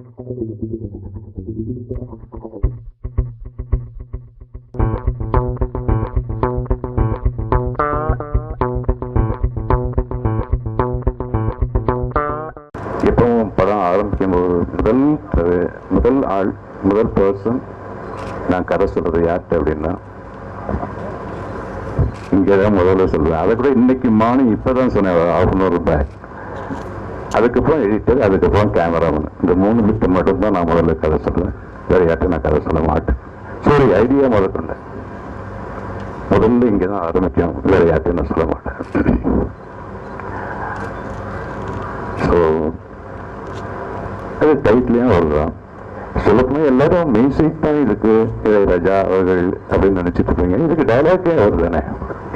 எப்பவும் படம் ஆரம்பிக்கும் போது முதல் பர்சன் நான் கதை சொல்றது யார்கிட்ட அப்படின்னா இங்கேதான் முதல்ல சொல்லுவேன். அதை கூட இன்னைக்கு மார்னிங் இப்பதான் சொன்னேன், ½ hour பேக். அதுக்கப்புறம் எடிட்டர், அதுக்கப்புறம் கேமராமேன், இந்த 3 பிட்டு மட்டும்தான் நான் முதல்ல கதை சொல்லுவேன். வேற யார்ட்டும் நான் கதை சொல்ல மாட்டேன். சரி, ஐடியா முதல்ல இங்கே தான் ஆரம்பிக்கும், வேற யார்ட்டும் நான் சொல்ல மாட்டேன். ஸோ அது டைட்டிலையும் வருதான். சொல்லப்போனா எல்லாரும் மியூசிக் தான் இதுக்கு இளையராஜா அவர்கள் அப்படின்னு நினைச்சிட்டு இருப்பீங்க. இதுக்கு டைலாக்கே வருது தானே.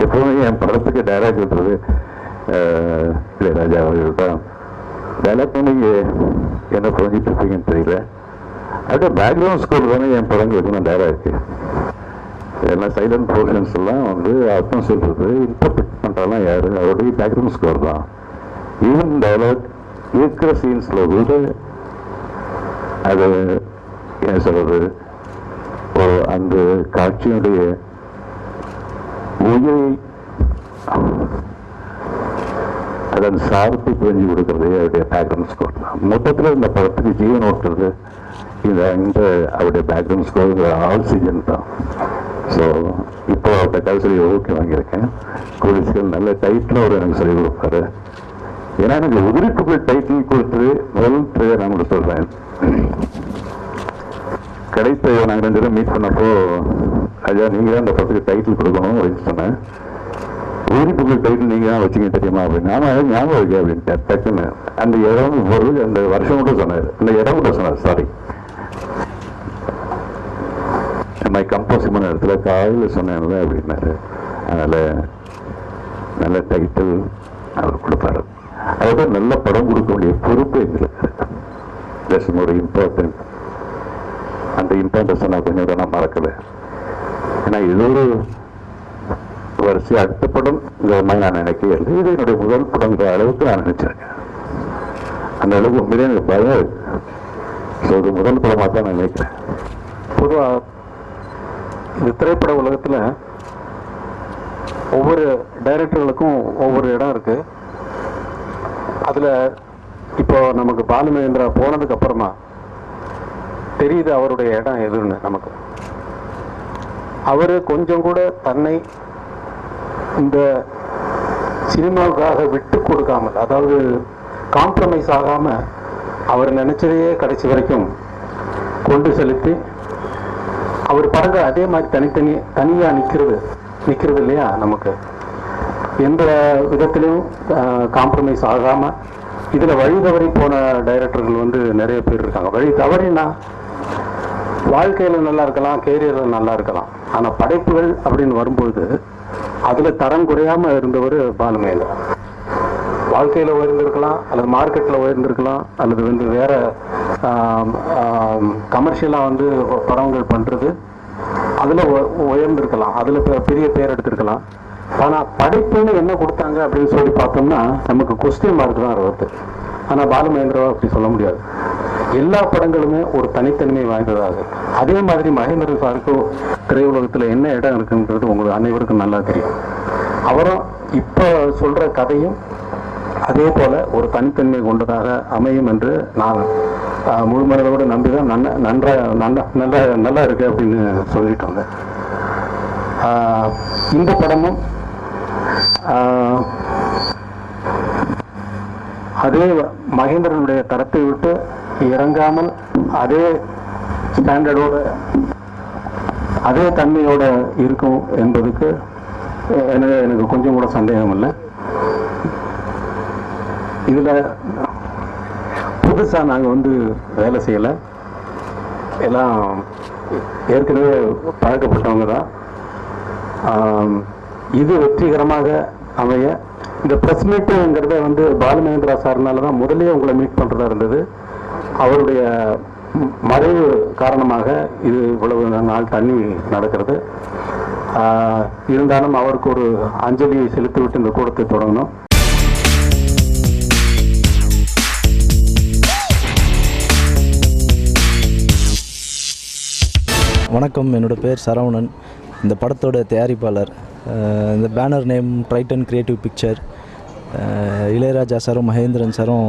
எப்பவுமே என் படத்துக்கு டைலாக் இருக்கிறது இளையராஜா அவர்கள் தான். டைலாக் நீங்க என்ன புரிஞ்சிட்டு இருப்பீங்கன்னு தெரியல. அது பேக்ரவுண்ட் ஸ்கோர் தானே என் படங்களுக்கு நான் டைலாக். எல்லாம் சைலண்ட் போர்ஷன்ஸ் எல்லாம் அர்த்தம் சொல்றது இன்டர்பிரட் பண்றதெல்லாம் யாரு, அவருடைய பேக்ரவுண்ட் ஸ்கோர் தான். ஈவன் டைலாக் இருக்கிற சீன்ஸ்ல கூட அது என்ன சொல்றது, ஒரு அந்த காட்சியுடைய உயிரை அதன் சார்பு புரிஞ்சு கொடுக்கறது அவருடைய பேக்ரவுண்ட் ஸ்கோர் தான். மொத்தத்தில் இந்த படத்துக்கு ஜீவன் ஓட்டுறது இந்த அவருடைய பேக்ரவுண்ட் ஸ்கோர் ஆக்சிஜன் தான். ஸோ இப்போ அவர்கிட்ட கதை சொல்லி ஓகே வாங்கியிருக்கேன். கோலிஸ்கள் நல்ல டைட்டில் அவர் எனக்கு சொல்லி கொடுப்பாரு. ஏன்னா எனக்கு உதிரிப்புகள் டைட்டில் கொடுத்து முதல் ட்ரெய்லர் நான் கூட சொல்றேன். கடைசி நாங்கள் 2 பேரும் மீட் பண்ணப்போ, ஐயா நீங்க தான் இந்த படத்துக்கு டைட்டில் கொடுக்கணும் அப்படின்னு சொன்னேன். உதிரிப்புகள் டைட்டில் நீங்க தான் வச்சுக்க தெரியுமா அப்படின்னு. நானும் அதை ஞாபகம் இருக்கேன் அப்படின்னு டக்குன்னு அந்த இடம் பொருள் அந்த வருஷம் கூட சொன்னார், அந்த இடம் கூட சொன்னார். சாரி, நம்ம கம்போசிமான இடத்துல காலையில் சொன்னேன்ல அப்படின்னாரு. அதனால நல்ல டைட்டில் அவர் கொடுப்பாரு. அதோட நல்ல படம் கொடுக்க வேண்டிய பொறுப்பு எங்களுக்கு ஒரு இம்பார்ட்டன்ட். அந்த இம்பார்ட்டன்ஸை நான் கொஞ்சம் கூட நான் மறக்கல. ஏன்னா இது ஒரு வரிசை அடுத்த படம் மாதிரி நான் நினைக்கவே இல்லை. இது என்னுடைய முதல் படங்கிற அளவுக்கு நான் நினைச்சிருக்கேன். அந்த அளவுக்கு உண்மையிலே எனக்கு பயம் இருக்கு. ஸோ இது முதல் படமாக தான் நான் நினைக்கிறேன். பொதுவாக இந்த திரைப்பட உலகத்தில் ஒவ்வொரு டைரக்டர்களுக்கும் ஒவ்வொரு இடம் இருக்கு. அதில் இப்போ நமக்கு பாலுமகேந்திரா போனதுக்கு அப்புறமா தெரியுது அவருடைய இடம் எதுன்னு நமக்கு. அவர் கொஞ்சம் கூட தன்னை இந்த சினிமாவுக்காக விட்டு கொடுக்காமல், அதாவது காம்ப்ரமைஸ் ஆகாமல் அவர் நினைச்சதையே கடைசி வரைக்கும் கொண்டு செலுத்தி அவர் படங்கள் அதே மாதிரி தனியாக நிற்கிறது இல்லையா. நமக்கு எந்த விதத்திலையும் காம்ப்ரமைஸ் ஆகாமல் இதில் வழி தவறி போன டைரக்டர்கள் நிறைய பேர் இருக்காங்க. வழி தவறினா வாழ்க்கையில் நல்லா இருக்கலாம், கேரியரில் நல்லா இருக்கலாம். ஆனால் படைப்புகள் அப்படின்னு வரும்போது அதில் தரம் குறையாமல் இருந்தவர் பாலுமகேந்திரா. வாழ்க்கையில் உயர்ந்திருக்கலாம், அல்லது மார்க்கெட்டில் உயர்ந்திருக்கலாம், அல்லது வேற கமர்ஷியலாக படங்கள் பண்ணுறது அதில் உயர்ந்திருக்கலாம், அதில் பெரிய பேர் எடுத்திருக்கலாம். ஆனால் படைப்புன்னு என்ன கொடுத்தாங்க அப்படின்னு சொல்லி பார்த்தோம்னா நமக்கு கொஸ்டின் மார்க் தான் வருது. ஆனால் பாலுமகேந்திராவை அப்படி சொல்ல முடியாது. எல்லா படங்களுமே ஒரு தனித்தன்மை வாய்ந்ததாக. அதே மாதிரி மகேந்திரன் சாருக்கு திரையுலகத்தில் என்ன இடம் இருக்குன்றது உங்களுக்கு அனைவருக்கும் நல்லா தெரியும். அவரும் இப்போ சொல்கிற கதையும் அதே போல் ஒரு தனித்தன்மை கொண்டதாக அமையும் என்று நான் முழு மனதோடு நம்பிதான் நல்லா இருக்கு அப்படின்னு சொல்லிட்டோங்க. இந்த படமும் அதே மகேந்திரனுடைய தரத்தை விட்டு இறங்காமல் அதே ஸ்டாண்டர்டோட அதே தன்மையோட இருக்கும் என்பதுக்கு எனக்கு கொஞ்சம் கூட சந்தேகம் இல்லை. இதில் புதுசாக நாங்கள் வேலை செய்யலை, எல்லாம் ஏற்கனவே பழக்கப்பட்டவங்க தான். இது வெற்றிகரமாக அமைய இந்த ப்ரெஸ் மீட்டுங்கிறத பாலுமகேந்திரா சார்னால தான் முதலே உங்களை மீட் பண்ணுறதா இருந்தது. அவருடைய மறைவு காரணமாக இது இவ்வளவு நாள் தண்ணி நடக்கிறது. இருந்தாலும் அவருக்கு ஒரு அஞ்சலியை செலுத்திவிட்டு இந்த கூட்டத்தை தொடங்கணும். வணக்கம், என்னோடய பேர் சரவணன். இந்த படத்தோட தயாரிப்பாளர். இந்த banner name Triton creative picture. Ilaiyaraaja சாரும் மகேந்திரன் சாரும்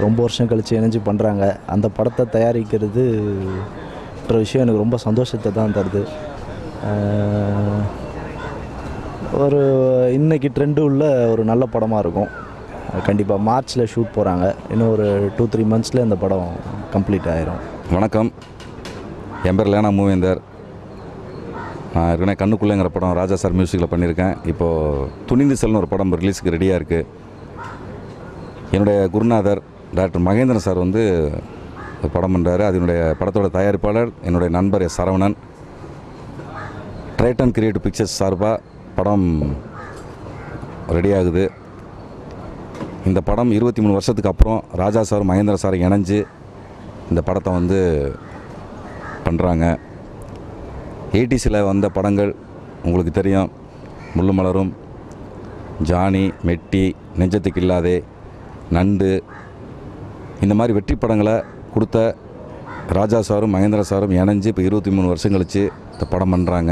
ரொம்ப வருஷம் கழித்து இணைஞ்சு பண்ணுறாங்க. அந்த படத்தை தயாரிக்கிறதுன்ற விஷயம் எனக்கு ரொம்ப சந்தோஷத்தை தான் தருது. ஒரு இன்றைக்கி ட்ரெண்டு உள்ள ஒரு நல்ல படமாக இருக்கும். கண்டிப்பாக மார்ச்சில் ஷூட் போகிறாங்க. இன்னும் ஒரு 2-3 மந்த்ஸில் இந்த படம் கம்ப்ளீட் ஆகிரும். வணக்கம், என் பேர் லேனா மூவேந்தர். நான் ஏற்கனவே கண்ணுக்குள்ளேங்கிற படம் ராஜா சார் மியூசிக்கில் பண்ணியிருக்கேன். இப்போது துணிந்து செல்லுன்னு ஒரு படம் ரிலீஸுக்கு ரெடியாக இருக்குது. என்னுடைய குருநாதர் டாக்டர் மகேந்திரன் சார் வந்து ஒரு படம் பண்ணுறாரு. அதனுடைய படத்தோட தயாரிப்பாளர் என்னுடைய நண்பர் S Saravanan. Triton creative pictures சார்பாக படம் ரெடியாகுது. இந்த படம் 23 வருஷத்துக்கு அப்புறம் ராஜா சார் மகேந்திர சார் இணைஞ்சு இந்த படத்தை வந்து பண்ணுறாங்க. 80s வந்த படங்கள் உங்களுக்கு தெரியும். முள்ளு மலரும், ஜானி, மெட்டி, நெஞ்சத்துக்கு இல்லாதே, நண்டு, இந்த மாதிரி வெற்றி படங்களை கொடுத்த ராஜா சாரும் மகேந்திர சாரும் இணைஞ்சு இப்போ 23 வருஷம் கழித்து இந்த படம் பண்ணுறாங்க.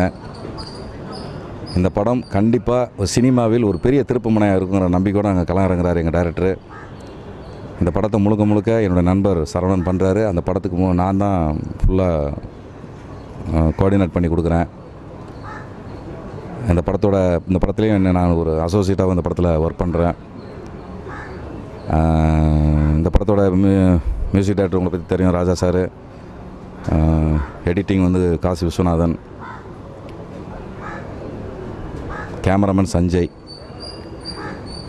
இந்த படம் கண்டிப்பாக ஒரு சினிமாவில் ஒரு பெரிய திருப்புமுனையாக இருக்குங்கிற நம்பிக்கையோடு அங்கே களமிறங்குறாரு எங்கள் டைரக்டரு. இந்த படத்தை முழுக்க முழுக்க என்னோடய நண்பர் சரவணன் பண்ணுறாரு. அந்த படத்துக்கு நான் தான் ஃபுல்லாக கோஆர்டினேட் பண்ணி கொடுக்குறேன். இந்த படத்துலேயும் என்ன நான் ஒரு அசோசியேட்டாக இந்த படத்தில் ஒர்க் பண்ணுறேன். இந்த படத்தோட மியூசிக் டைரக்டர் உங்களை பற்றி தெரியும், ராஜா சார். எடிட்டிங் வந்து காசி விஸ்வநாதன். கேமராமேன் சஞ்சய்.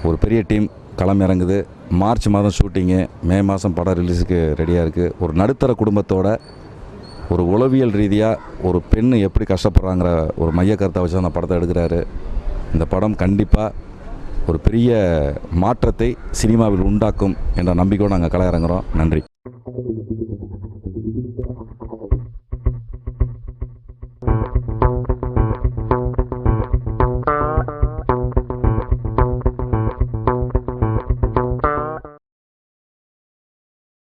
ஒரு பெரிய டீம் களம் இறங்குது. மார்ச் மாதம் ஷூட்டிங்கு, மே மாதம் படம் ரிலீஸுக்கு ரெடியாக இருக்குது. ஒரு நடுத்தர குடும்பத்தோட ஒரு உளவியல் ரீதியாக ஒரு பெண் எப்படி கஷ்டப்படுறாங்கிற ஒரு மைய கருத்தை வச்சு அந்த படத்தை எடுக்கிறாரு. இந்த படம் கண்டிப்பாக ஒரு பெரிய மாற்றத்தை சினிமாவில் உண்டாக்கும் என்ற நம்பிக்கையோடு நாங்கள் களம் இறங்குகிறோம். நன்றி.